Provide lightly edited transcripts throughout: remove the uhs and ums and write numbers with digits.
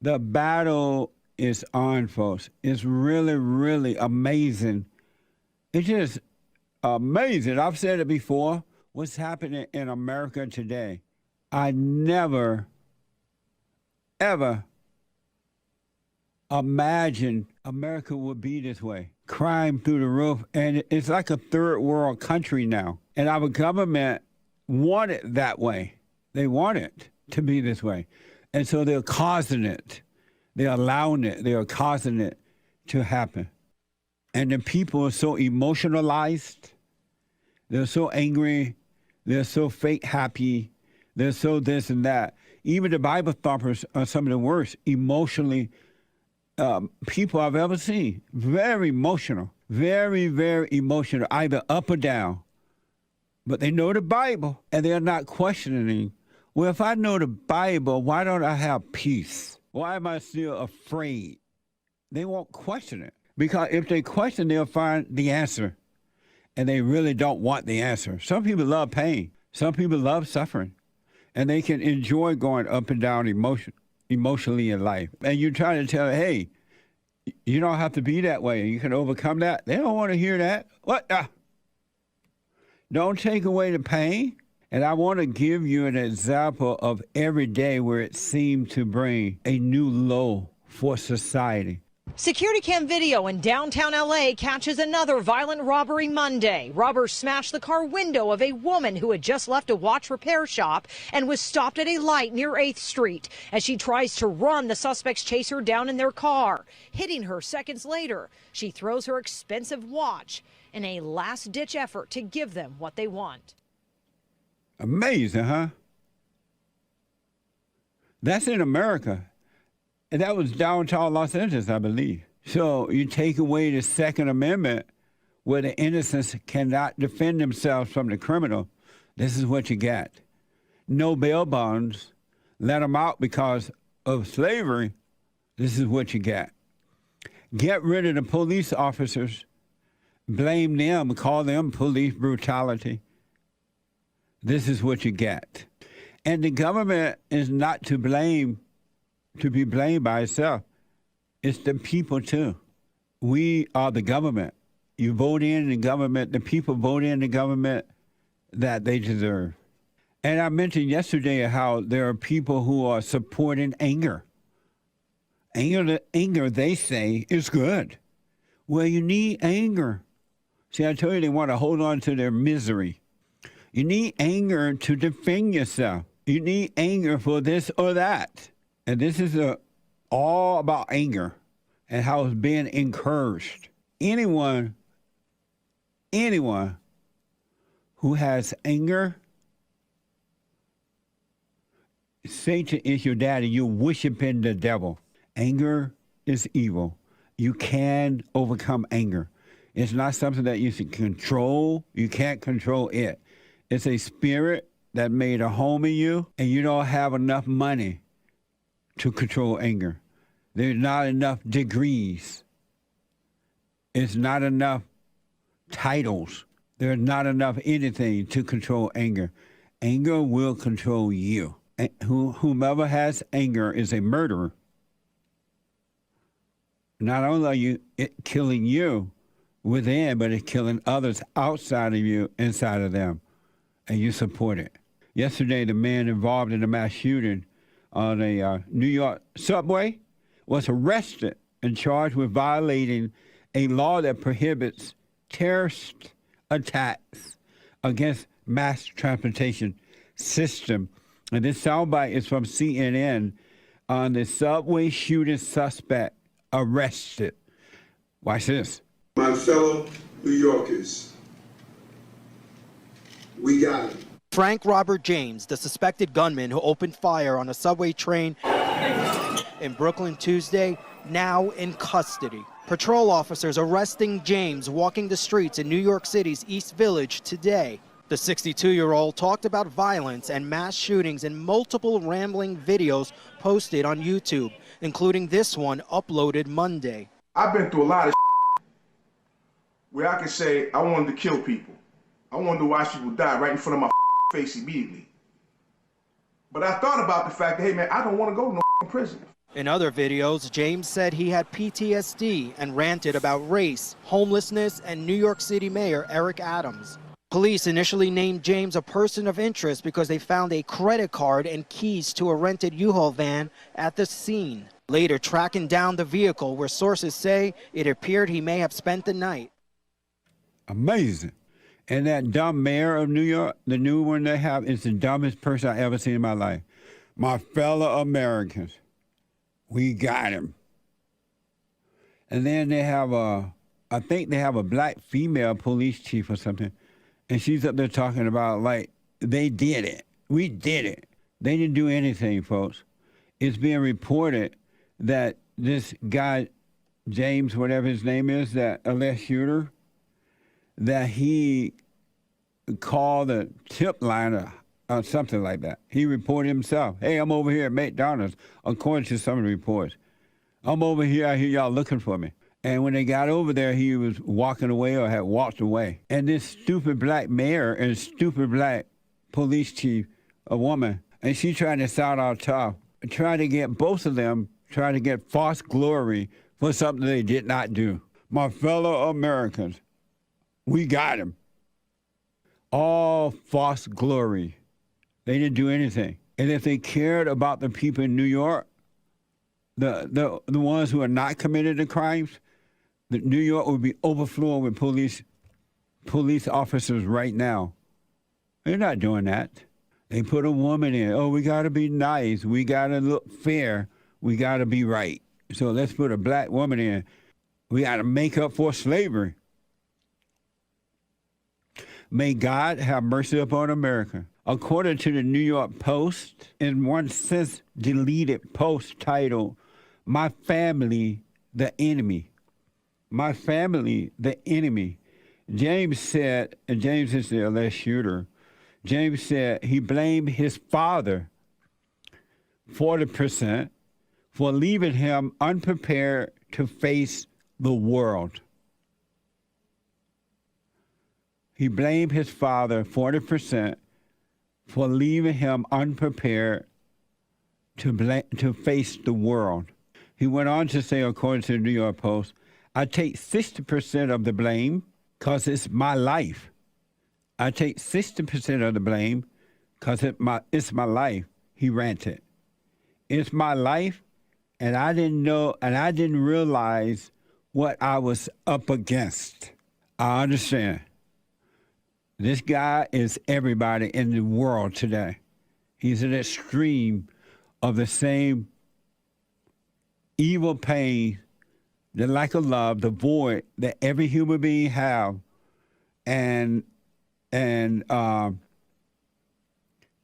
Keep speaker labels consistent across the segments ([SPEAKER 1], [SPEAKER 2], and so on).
[SPEAKER 1] The battle is on, folks. It's really, really amazing. It's just amazing. I've said it before. What's happening in America today? I never, ever imagined America would be this way. Crime through the roof. And it's like a third world country now. And our government want it that way. They want it to be this way. And so they're causing it. They're allowing it. They're causing it to happen. And the people are so emotionalized. They're so angry. They're so fake happy. They're so this and that. Even the Bible thumpers are some of the worst emotionally people I've ever seen. Very emotional. Very, very emotional, either up or down. But they know the Bible, and they're not questioning. Well, if I know the Bible, why don't I have peace? Why am I still afraid? They won't question it. Because if they question, they'll find the answer. And they really don't want the answer. Some people love pain. Some people love suffering. And they can enjoy going up and down emotionally in life. And you try to tell them, hey, you don't have to be that way. You can overcome that. They don't want to hear that. What? Don't take away the pain. And I want to give you an example of every day where it seemed to bring a new low for society.
[SPEAKER 2] Security cam video in downtown L.A. catches another violent robbery Monday. Robbers smashed the car window of a woman who had just left a watch repair shop and was stopped at a light near 8th Street. As she tries to run, the suspects chase her down in their car. Hitting her seconds later, she throws her expensive watch in a last-ditch effort to give them what they want.
[SPEAKER 1] Amazing, huh? That's in America. And that was downtown Los Angeles, I believe. So you take away the Second Amendment where the innocents cannot defend themselves from the criminal. This is what you got. No bail bonds. Let them out because of slavery. This is what you got. Get rid of the police officers. Blame them. Call them police brutality. This is what you get. And the government is not to blame, to be blamed by itself. It's the people, too. We are the government. You vote in the government, the people vote in the government that they deserve. And I mentioned yesterday how there are people who are supporting anger. Anger, they say, is good. Well, you need anger. See, I told you they want to hold on to their misery. You need anger to defend yourself. You need anger for this or that. And this is all about anger and how it's being encouraged. Anyone who has anger, Satan is your daddy. You're worshiping the devil. Anger is evil. You can overcome anger. It's not something that you can control. You can't control it. It's a spirit that made a home in you, and you don't have enough money to control anger. There's not enough degrees. It's not enough titles. There's not enough anything to control anger. Anger will control you. Whomever has anger is a murderer. Not only are you killing you within, but it's killing others outside of you, inside of them. And you support it. Yesterday, the man involved in the mass shooting on a New York subway was arrested and charged with violating a law that prohibits terrorist attacks against mass transportation system. And this soundbite is from CNN on the subway shooting suspect arrested. Watch this.
[SPEAKER 3] My fellow New Yorkers, we got it.
[SPEAKER 4] Frank Robert James, the suspected gunman who opened fire on a subway train in Brooklyn Tuesday, now in custody. Patrol officers arresting James walking the streets in New York City's East Village today. The 62-year-old talked about violence and mass shootings in multiple rambling videos posted on YouTube, including this one uploaded Monday.
[SPEAKER 3] I've been through a lot of where I can say I wanted to kill people. I wanted to watch people die right in front of my face immediately. But I thought about the fact that, hey man, I don't want to go to no prison.
[SPEAKER 4] In other videos, James said he had PTSD and ranted about race, homelessness, and New York City Mayor Eric Adams. Police initially named James a person of interest because they found a credit card and keys to a rented U-Haul van at the scene. Later, tracking down the vehicle where sources say it appeared he may have spent the night.
[SPEAKER 1] Amazing. And that dumb mayor of New York, the new one they have, is the dumbest person I ever seen in my life. My fellow Americans, we got him. And then they have I think they have a black female police chief or something. And she's up there talking about, like, they did it. We did it. They didn't do anything, folks. It's being reported that this guy, James, whatever his name is, that alleged shooter, that he called a tip line or something like that. He reported himself. Hey, I'm over here at McDonald's, according to some of the reports. I'm over here. I hear y'all looking for me. And when they got over there, he was walking away or had walked away. And this stupid black mayor and stupid black police chief, a woman, and she tried to sound all tough, tried to get both of them, tried to get false glory for something they did not do. My fellow Americans, we got him. All false glory. They didn't do anything. And if they cared about the people in New York, the ones who are not committed the crimes, New York would be overflowing with police officers right now. They're not doing that. They put a woman in. Oh, we got to be nice. We got to look fair. We got to be right. So let's put a black woman in. We got to make up for slavery. May God have mercy upon America. According to the New York Post, in one since deleted post titled, "My Family, the Enemy." My family, the enemy. James said, and James is the alleged shooter, James said he blamed his father, 40%, for leaving him unprepared to face the world. He blamed his father, 40%, for leaving him unprepared to face the world. He went on to say, according to the New York Post, I take 60% of the blame because it's my life. I take 60% of the blame because it's my life, he ranted. It's my life, and I didn't know, and I didn't realize what I was up against. I understand. This guy is everybody in the world today. He's an extreme of the same evil pain, the lack of love, the void that every human being have, and if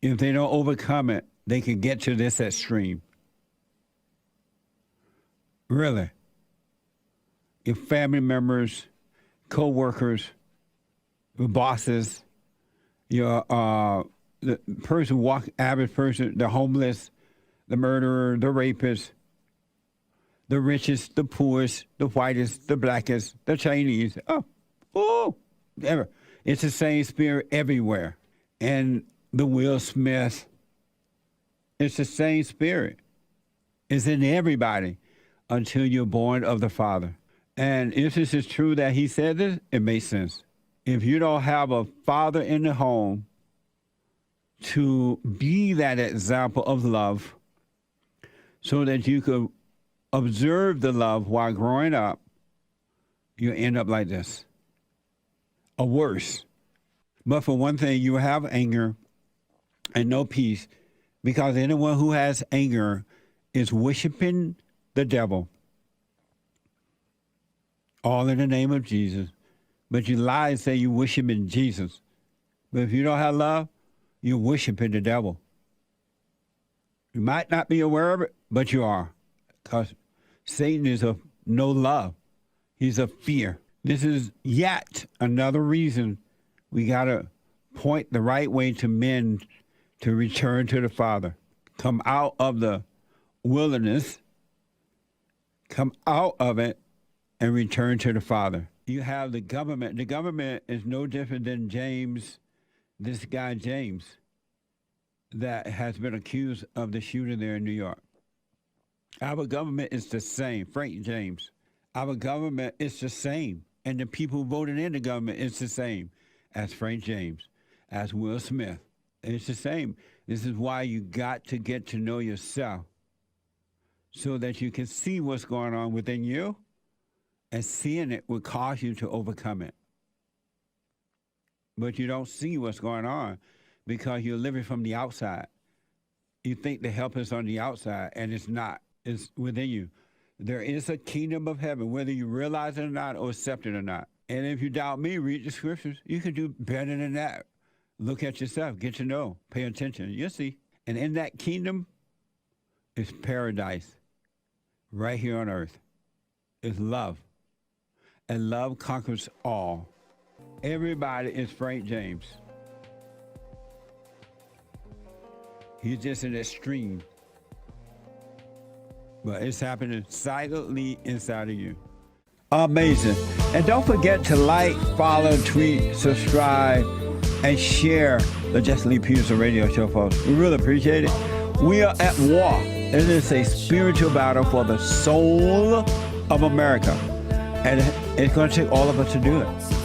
[SPEAKER 1] they don't overcome it, they can get to this extreme. Really. Your family members, co-workers, your bosses, your the person average person, the homeless, the murderer, the rapist, the richest, the poorest, the whitest, the blackest, the Chinese. Ever. It's the same spirit everywhere. And the Will Smith, it's the same spirit. It's in everybody until you're born of the Father. And if this is true that he said this, it makes sense. If you don't have a father in the home to be that example of love so that you could observe the love while growing up, you end up like this, or worse. But for one thing, you have anger and no peace, because anyone who has anger is worshiping the devil, all in the name of Jesus. But you lie and say you worship in Jesus. But if you don't have love, you're worshiping the devil. You might not be aware of it, but you are, because Satan is of no love. He's of fear. This is yet another reason we got to point the right way to men to return to the Father. Come out of the wilderness, come out of it, and return to the Father. You have the government. The government is no different than James, this guy James, that has been accused of the shooting there in New York. Our government is the same. Frank James. Our government is the same. And the people who voted in the government is the same as Frank James, as Will Smith. It's the same. This is why you got to get to know yourself so that you can see what's going on within you, and seeing it will cause you to overcome it. But you don't see what's going on because you're living from the outside. You think the help is on the outside, and it's not. It's within you. There is a kingdom of heaven, whether you realize it or not, or accept it or not. And if you doubt me, read the scriptures. You can do better than that. Look at yourself, get to know, pay attention. You'll see. And in that kingdom is paradise, right here on earth. It's love. And love conquers all. Everybody is Frank James. He's just an extreme. But it's happening silently inside of you. Amazing. And don't forget to like, follow, tweet, subscribe, and share the Jesse Lee Peterson Radio Show, folks. We really appreciate it. We are at war. It is a spiritual battle for the soul of America. And it's going to take all of us to do it.